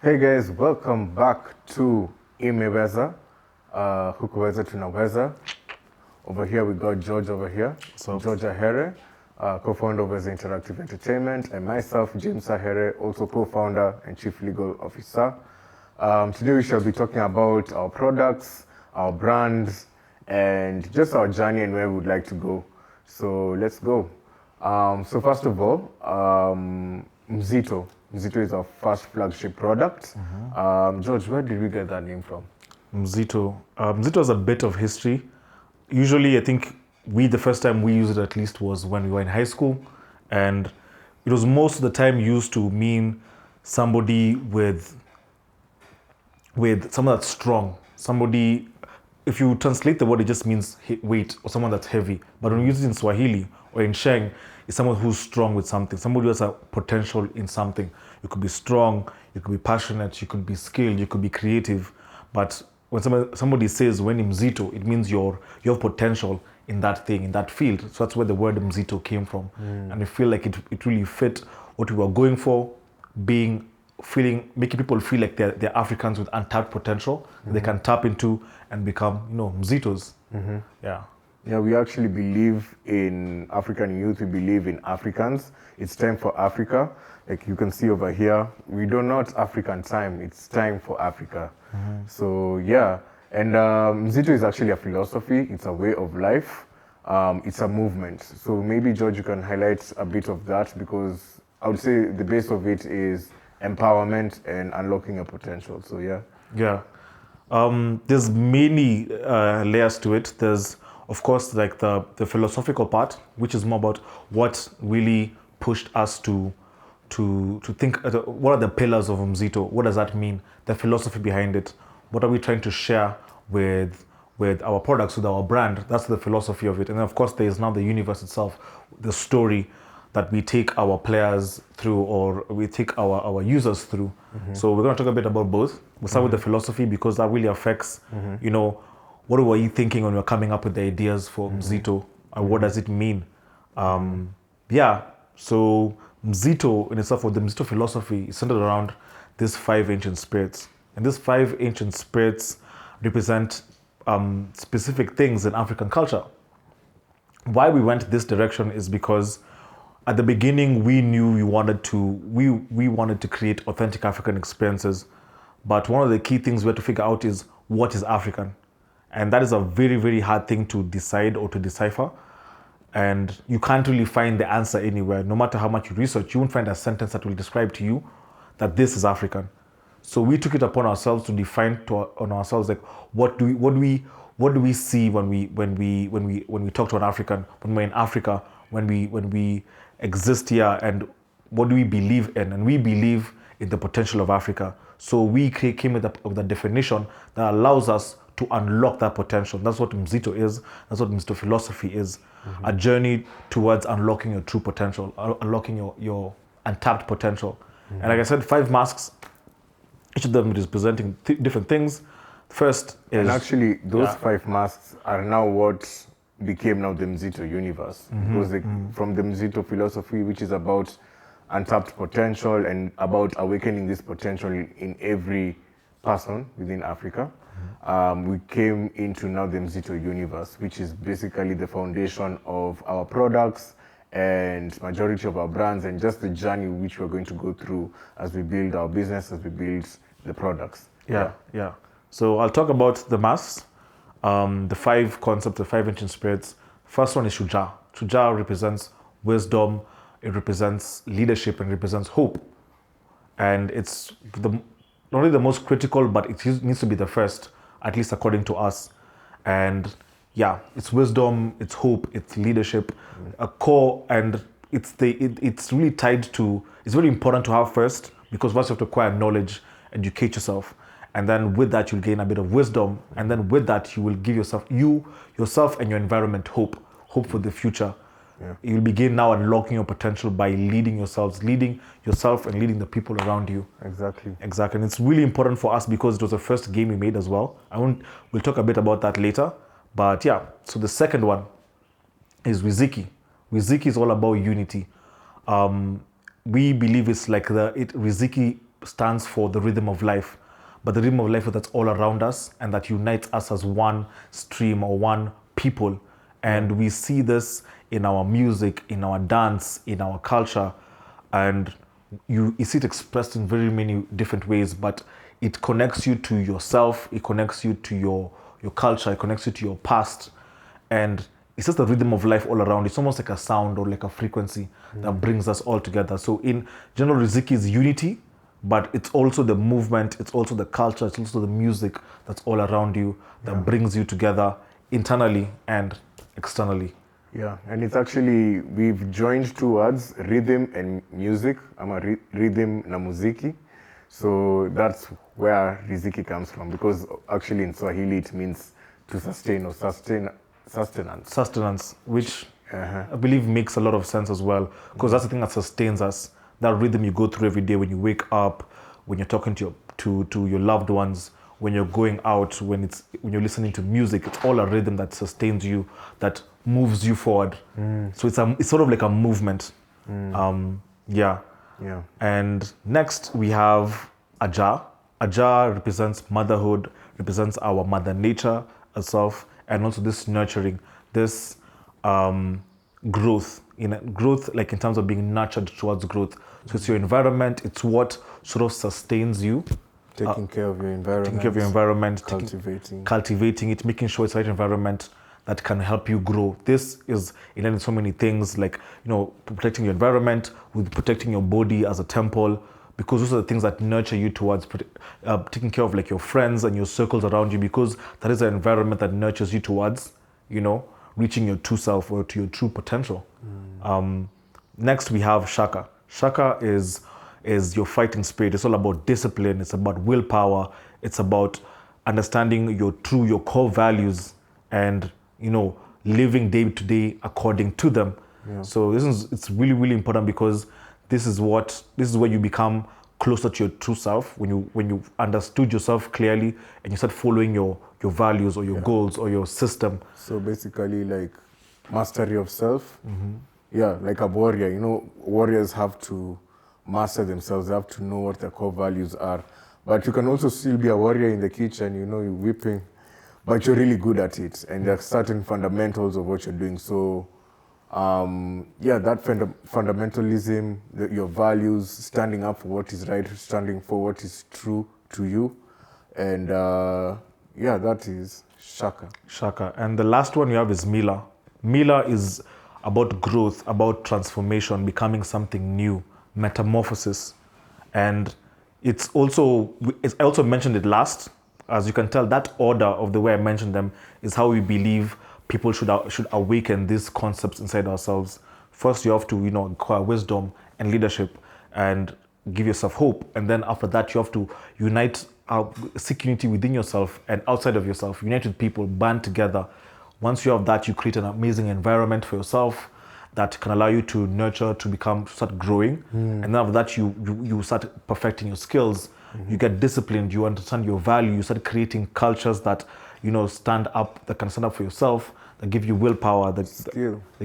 Hey guys, welcome back to Weza. Huku Weza tuna Weza. Over here we got George over here. So, George Ahere, co-founder of Weza Interactive Entertainment, and myself, James Ahere, also co-founder and chief legal officer. Today we shall be talking about our products, our brands, and just our journey and where we would like to go. So let's go. So first of all, Mzito. Mzito is our first flagship product. George, where did we get that name from? Mzito. Mzito has a bit of history. Usually, I think the first time we used it at least was when we were in high school. And it was most of the time used to mean somebody with someone that's strong. Somebody, if you translate the word, it just means weight or someone that's heavy. But when you use it in Swahili or in Sheng, it's someone who's strong with something. Somebody who has a potential in something. You could be strong, you could be passionate, you could be skilled, you could be creative. But when somebody says when Mzito, it means you have potential in that thing, in that field. So that's where the word Mzito came from. And I feel like it really fit what we were going for, making people feel like they're Africans with untapped potential they can tap into and become, Mzitos. Yeah. Yeah, we actually believe in African youth. We believe in Africans. It's time for Africa. Like you can see over here, we do not African time. It's time for Africa. So yeah, and Mzito is actually a philosophy. It's a way of life. It's a movement. So maybe George, you can highlight a bit of that because I would say the base of it is empowerment and unlocking your potential. So yeah. Yeah. There's many layers to it. There's, of course, like the philosophical part, which is more about what really pushed us to think, what are the pillars of Mzito? What does that mean? The philosophy behind it. What are we trying to share with our products, with our brand? That's the philosophy of it. And then, of course, there is now the universe itself, the story that we take our players through or we take our users through. So we're going to talk a bit about both. We'll start with the philosophy because that really affects, what were you thinking when we were coming up with the ideas for Mzito? And what does it mean? So Mzito in itself, or the Mzito philosophy, is centered around these 5 ancient spirits. And these 5 ancient spirits represent specific things in African culture. Why we went this direction is because at the beginning we knew we wanted to create authentic African experiences. But one of the key things we had to figure out is what is African. And that is a very, very hard thing to decide or to decipher. And you can't really find the answer anywhere. No matter how much you research, you won't find a sentence that will describe to you that this is African. So we took it upon ourselves to define on ourselves, like what do we see when we talk to an African, when we're in Africa, when we exist here, and what do we believe in? And we believe in the potential of Africa. So we came with a definition that allows us to unlock that potential. That's what Mzito is. That's what Mzito philosophy is. A journey towards unlocking your true potential, unlocking your untapped potential. And like I said, 5 masks. Each of them is presenting different things. First is... And actually, those 5 masks are now what became now the Mzito Universe. Because from the Mzito philosophy, which is about untapped potential and about awakening this potential in every person within Africa, we came into now the Mzito Universe, which is basically the foundation of our products and majority of our brands and just the journey which we're going to go through as we build our business, as we build the products. Yeah. So I'll talk about the masks, the 5 concepts, the 5 ancient spirits. First one is Shuja. Shuja represents wisdom, it represents leadership, and represents hope. And it's not only the most critical, but it needs to be the first, at least according to us. And yeah, it's wisdom, it's hope, it's leadership, a core, and it's really tied to, it's very important to have first, because first you have to acquire knowledge, educate yourself, and then with that you'll gain a bit of wisdom, and then with that you will give yourself and your environment hope for the future. You'll begin now unlocking your potential by leading yourself and leading the people around you. Exactly. And it's really important for us because it was the first game we made as well. We'll talk a bit about that later. But yeah, so the second one is Riziki. Riziki is all about unity. We believe it's like Riziki stands for the rhythm of life, but the rhythm of life that's all around us and that unites us as one stream or one people. And we see this in our music, in our dance, in our culture, and you see it expressed in very many different ways, but it connects you to yourself, it connects you to your culture, it connects you to your past, and it's just the rhythm of life all around. It's almost like a sound or like a frequency that brings us all together. So in general, Riziki is unity, but it's also the movement, it's also the culture, it's also the music that's all around you that brings you together internally and externally. Yeah, and it's actually, we've joined two words, rhythm and music. I'm a rhythm na muziki. So that's where riziki comes from, because actually in Swahili it means to sustain or sustenance. Sustenance, which I believe makes a lot of sense as well, because that's the thing that sustains us. That rhythm you go through every day when you wake up, when you're talking to your loved ones, when you're going out, when you're listening to music, it's all a rhythm that sustains you, that moves you forward. So it's sort of like a movement. Yeah. And next we have Aja. Aja represents motherhood, represents our mother nature herself, and also this nurturing, this growth, growth like in terms of being nurtured towards growth. So it's your environment, it's what sort of sustains you. Taking care of your environment. Taking care of your environment. Cultivating it, making sure it's the right environment that can help you grow. This is in so many things, like, protecting your environment, with protecting your body as a temple, because those are the things that nurture you towards taking care of like your friends and your circles around you, because that is an environment that nurtures you towards, reaching your true self or to your true potential. Next we have Shaka. Shaka is your fighting spirit. It's all about discipline. It's about willpower. It's about understanding your core values and, living day to day according to them. So it's really, really important, because this is where you become closer to your true self, when you understood yourself clearly and you start following your values or your goals or your system. So basically like mastery of self. Yeah, like a warrior. Warriors have to master themselves. They have to know what their core values are. But you can also still be a warrior in the kitchen, you're whipping, but you're really good at it. And there are certain fundamentals of what you're doing. So, that fundamentalism, your values, standing up for what is right, standing for what is true to you. And that is Shaka. Shaka. And the last one you have is Mila. Mila is about growth, about transformation, becoming something new, metamorphosis. And I also mentioned it last. As you can tell, that order of the way I mentioned them is how we believe people should awaken these concepts inside ourselves. First, you have to, acquire wisdom and leadership and give yourself hope. And then after that, you have to seek unity within yourself and outside of yourself, unite with people, band together. Once you have that, you create an amazing environment for yourself that can allow you to nurture, to start growing. And then after that, you start perfecting your skills. You get disciplined, you understand your value, you start creating cultures that, that can stand up for yourself, that give you willpower, that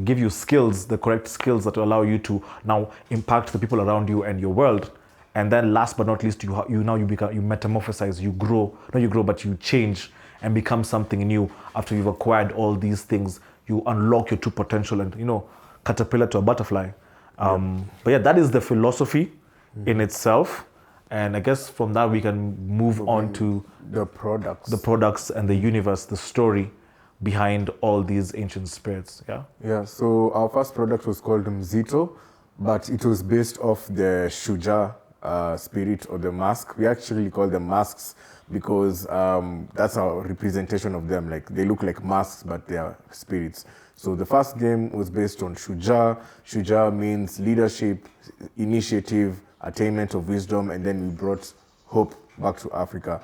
give you skills, the correct skills that will allow you to now impact the people around you and your world. And then last but not least, you metamorphosize, you grow, not you grow, but you change and become something new. After you've acquired all these things, you unlock your true potential and, caterpillar to a butterfly. But that is the philosophy in itself. And I guess from that we can move on to the products and the universe, the story behind all these ancient spirits. So our first product was called Mzito, but it was based off the Shuja spirit or the mask. We actually call them masks because that's our representation of them. Like, they look like masks, but they are spirits. So the first game was based on Shuja. Shuja means leadership, initiative, attainment of wisdom, and then we brought hope back to Africa.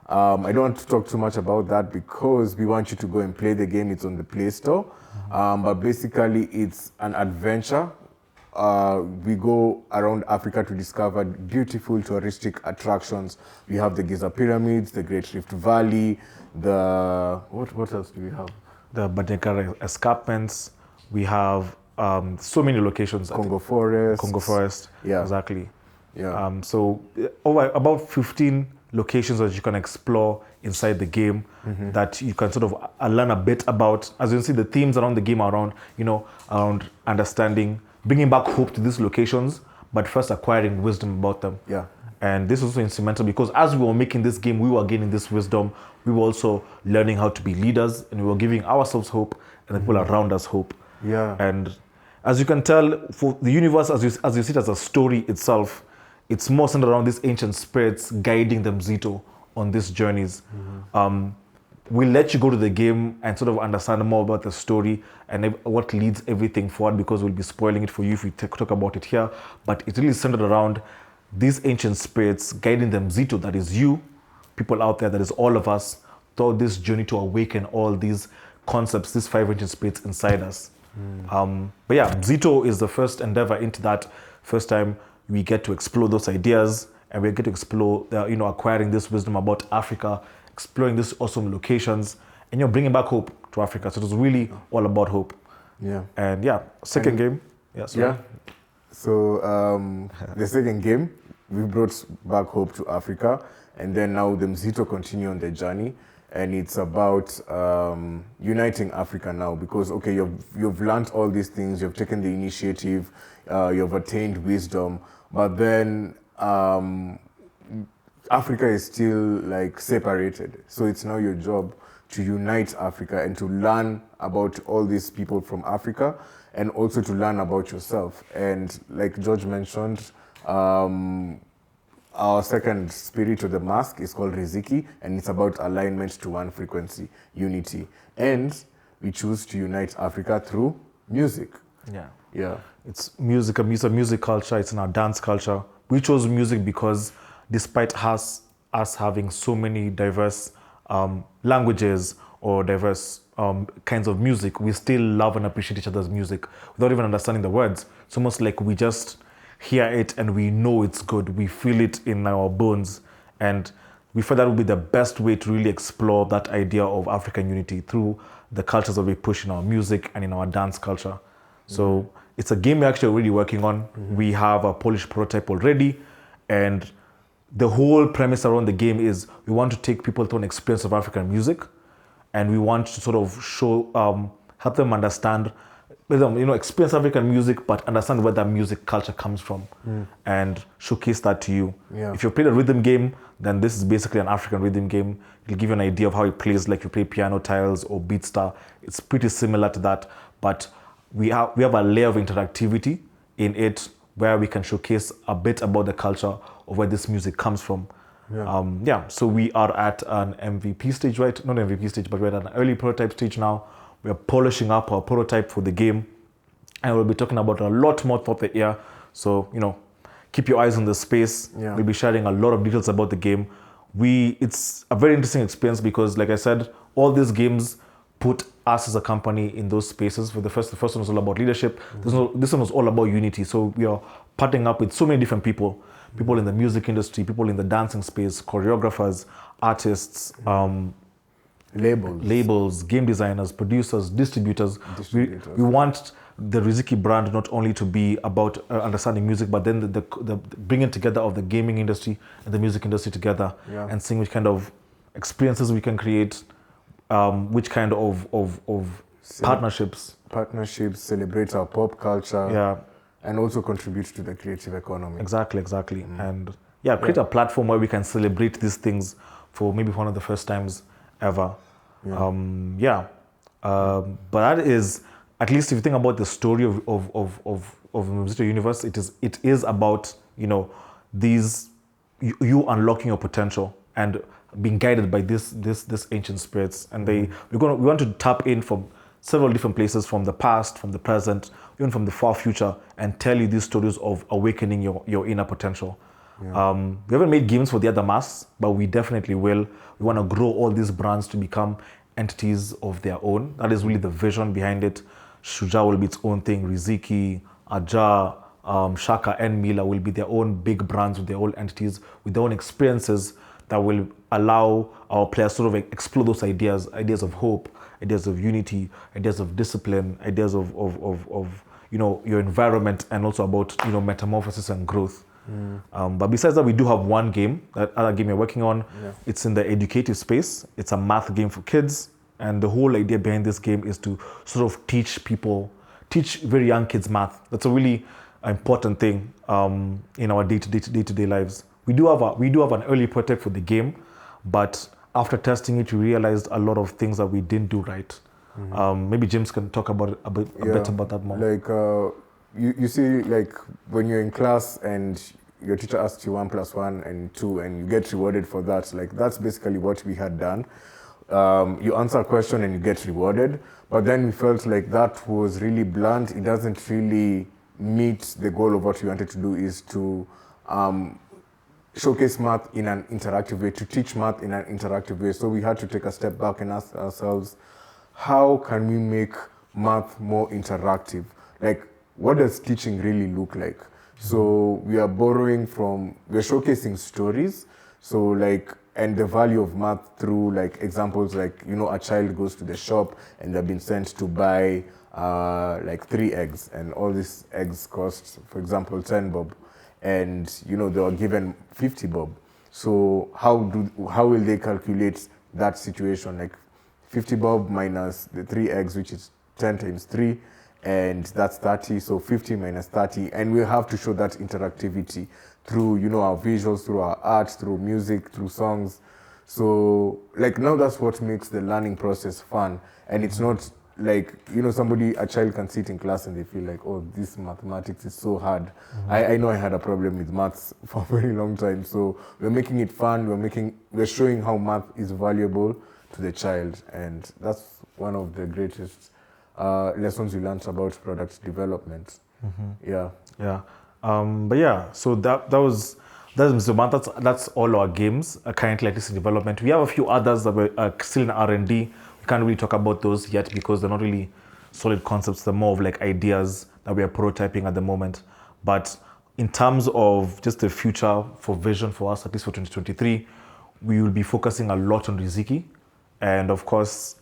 I don't want to talk too much about that because we want you to go and play the game. It's on the Play Store. But basically, it's an adventure. We go around Africa to discover beautiful touristic attractions. We have the Giza Pyramids, the Great Rift Valley, what else do we have? The Badekara escarpments. We have so many locations. Congo Forest. Yeah. Exactly. Yeah. So over about 15 locations that you can explore inside the game that you can sort of learn a bit about. As you can see, the themes around the game are around, around understanding, bringing back hope to these locations, but first acquiring wisdom about them. Yeah. And this was also instrumental because as we were making this game, we were gaining this wisdom. We were also learning how to be leaders, and we were giving ourselves hope and the people around us hope. Yeah. And as you can tell, for the universe, as you see it as a story itself, it's more centered around these ancient spirits guiding the Mzito on these journeys. We'll let you go to the game and sort of understand more about the story and what leads everything forward, because we'll be spoiling it for you if we talk about it here. But it really centered around these ancient spirits guiding the Mzito, that is you, people out there, that is all of us, throughout this journey to awaken all these concepts, these 5 ancient spirits inside us. But yeah, Mzito is the first endeavor into that. First time we get to explore those ideas, and we get to explore, acquiring this wisdom about Africa, exploring these awesome locations, and bringing back hope to Africa. So it was really all about hope. Yeah. And yeah, second game. Yeah. Sorry. Yeah. So the second game, we brought back hope to Africa, and then now the Mzito continue on their journey, and it's about uniting Africa now, because okay, you've learned all these things, you've taken the initiative, you've attained wisdom, but then Africa is still like separated. So it's now your job to unite Africa and to learn about all these people from Africa, and also to learn about yourself. And like George mentioned, our second spirit of the mask is called Riziki, and it's about alignment to one frequency, unity. And we choose to unite Africa through music. Yeah. Yeah. It's music, it's a music culture, it's in our dance culture. We chose music because despite us having so many diverse languages or diverse kinds of music, we still love and appreciate each other's music without even understanding the words. It's almost like we just hear it and we know it's good. We feel it in our bones. And we feel that would be the best way to really explore that idea of African unity through the cultures that we push in our music and in our dance culture. So it's a game we're actually already working on. We have a Polish prototype already, and the whole premise around the game is we want to take people through an experience of African music, and we want to sort of show, help them understand, experience African music, but understand where that music culture comes from, and showcase that to you. Yeah. If you played a rhythm game, then this is basically an African rhythm game. It'll give you an idea of how it plays, like you play piano tiles or beatstar. It's pretty similar to that, but we have a layer of interactivity in it where we can showcase a bit about the culture of where this music comes from. Yeah. So we are at an MVP stage, right? Not an MVP stage, but we're at an early prototype stage now. We're polishing up our prototype for the game, and we'll be talking about a lot more throughout the year. So, keep your eyes on the space. Yeah. We'll be sharing a lot of details about the game. It's a very interesting experience because, like I said, all these games put us as a company in those spaces. The first one was all about leadership. This one was all about unity. So we are partnering up with so many different people in the music industry, people in the dancing space, choreographers, artists, labels, game designers, producers, distributors. We want the Riziki brand not only to be about understanding music, but then the bringing together of the gaming industry and the music industry together, and seeing which kind of experiences we can create, which kind of partnerships celebrate our pop culture, Yeah. and also contribute to the creative economy. Exactly. And create a platform where we can celebrate these things for maybe one of the first times ever. But that is, at least if you think about the story of Mzito Universe, it is about these you unlocking your potential and being guided by this ancient spirits, and we want to tap in from several different places, from the past, from the present, even from the far future, and tell you these stories of awakening your inner potential. We haven't made games for the other masks, but we definitely will. We want to grow all these brands to become entities of their own. That is really the vision behind it. Shuja will be its own thing. Riziki, Aja, Shaka, and Mila will be their own big brands with their own entities, with their own experiences that will allow our players sort of explore those ideas of hope, ideas of unity, ideas of discipline, ideas of your environment, and also about metamorphosis and growth. But besides that, we do have one game, that other game we're working on. It's in the educative space. It's a math game for kids. And the whole idea behind this game is to sort of teach very young kids math. That's a really important thing in our day-to-day lives. We do have an early prototype for the game, but after testing it, we realized a lot of things that we didn't do right. Maybe James can talk about a bit about that more. Like you see, like when you're in class and your teacher asks you 1 + 1 and 2, and you get rewarded for that. Like that's basically what we had done. You answer a question and you get rewarded, but then we felt like that was really blunt. It doesn't really meet the goal of what we wanted to do, is to showcase math in an interactive way, to teach math in an interactive way. So we had to take a step back and ask ourselves, how can we make math more interactive? Like, what does teaching really look like? So we are we're showcasing stories. So like, and the value of math through like examples, like, a child goes to the shop and they've been sent to buy like 3 eggs, and all these eggs cost, for example, 10 bob, and they were given 50 bob. So how will they calculate that situation? Like 50 bob minus the 3 eggs, which is 10 times 3, and that's 30. So 50 minus 30, and we have to show that interactivity through our visuals, through our art, through music, through songs. So like now that's what makes the learning process fun, and it's not like a child can sit in class and they feel like, oh, this mathematics is so hard. I know I had a problem with maths for a very long time. So we're making it fun. We're showing how math is valuable to the child, and that's one of the greatest lessons we learned about product development. Yeah. But yeah, so that's Mr. Math. That's all our games currently, at least in development. We have a few others that were still in R&D. We can't really talk about those yet because they're not really solid concepts. They're more of like ideas that we are prototyping at the moment. But in terms of just the future vision for us, at least for 2023, we will be focusing a lot on Riziki. And of course,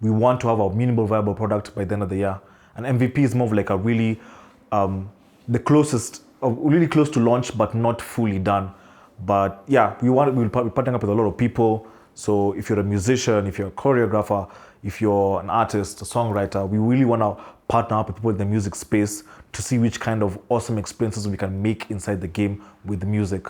we want to have a minimal viable product by the end of the year. And MVP is more of like a really, really close to launch, but not fully done. But yeah, we'll be partnering up with a lot of people. So if you're a musician, if you're a choreographer, if you're an artist, a songwriter, we really want to partner up with people in the music space to see which kind of awesome experiences we can make inside the game with the music.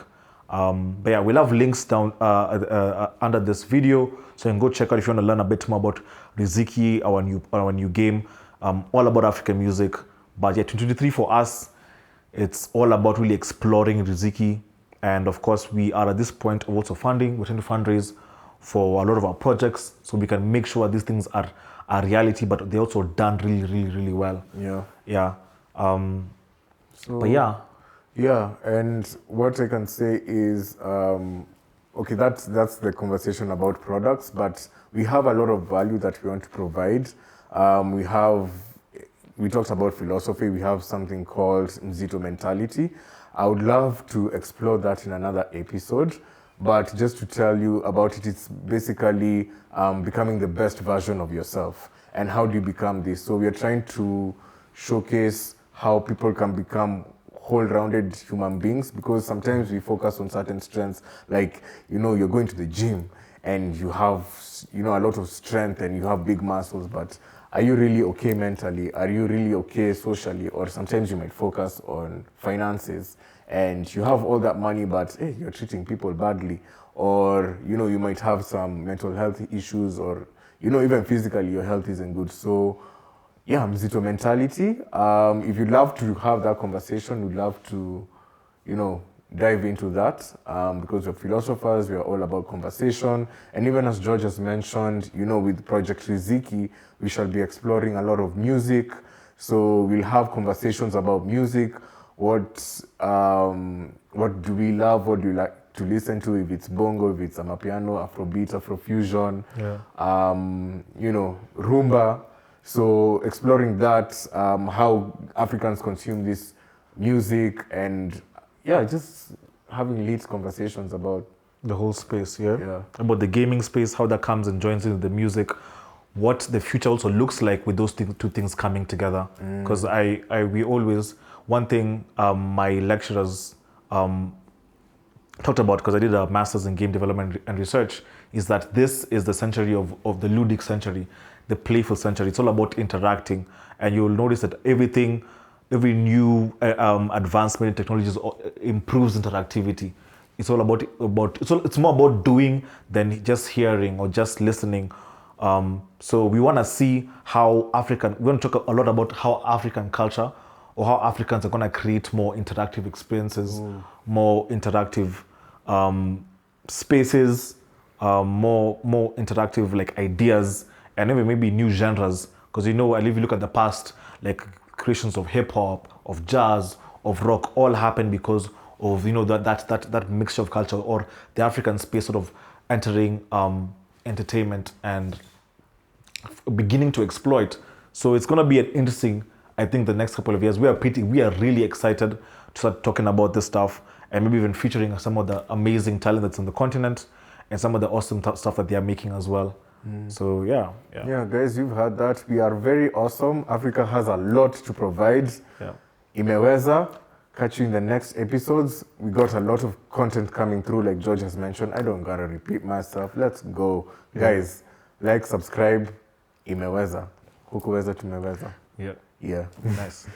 But yeah, we'll have links down under this video, so you can go check out if you want to learn a bit more about Riziki, our new game, all about African music. But yeah, 2023 for us, it's all about really exploring Riziki. And of course, we are at this point of also funding. We're trying to fundraise for a lot of our projects, so we can make sure these things are reality, but they're also done really, really, really well. Yeah. But yeah. Yeah, and what I can say is, okay, that's the conversation about products, but we have a lot of value that we want to provide. We talked about philosophy. We have something called Mzito mentality. I would love to explore that in another episode, but just to tell you about it, it's basically becoming the best version of yourself. And how do you become this? So we are trying to showcase how people can become whole-rounded human beings, because sometimes we focus on certain strengths, like you're going to the gym and you have a lot of strength and you have big muscles, but are you really okay mentally? Are you really okay socially? Or sometimes you might focus on finances and you have all that money, but hey, you're treating people badly, or you might have some mental health issues, or even physically your health isn't good. So yeah, Mzito mentality. If you'd love to have that conversation, we'd love to, dive into that, because we're philosophers, we are all about conversation. And even as George has mentioned, with Project Riziki, we shall be exploring a lot of music. So we'll have conversations about music. What do we love? What do you like to listen to? If it's bongo, if it's amapiano, Afrobeat, Afrofusion, rumba. So exploring that, how Africans consume this music, and just having lead conversations about the whole space, about the gaming space, how that comes and joins into the music, what the future also looks like with those two things coming together. Because one thing my lecturers talked about, because I did a master's in game development and research, is that this is the century of the ludic century, the playful century. It's all about interacting, and you'll notice that every new advancement in technologies improves interactivity. It's all about it's more about doing than just hearing or just listening. So we want to see how we want to talk a lot about how African culture, or how Africans are going to create more interactive experiences, more interactive spaces, more interactive like ideas, and even maybe new genres. Because if you look at the past, like creations of hip hop, of jazz, of rock, all happened because of that mixture of culture, or the African space sort of entering entertainment and beginning to exploit. So it's going to be an interesting, I think, the next couple of years. We are really excited to start talking about this stuff, and maybe even featuring some of the amazing talent that's on the continent, and some of the awesome stuff that they are making as well. So yeah, guys, you've heard that. We are very awesome. Africa has a lot to provide. Weza. Catch you in the next episodes. We got a lot of content coming through, like George has mentioned. I don't gotta repeat myself. Let's go. Guys, like, subscribe. Imeweza. Hukuweza tumeweza. Yeah. Yeah. Nice.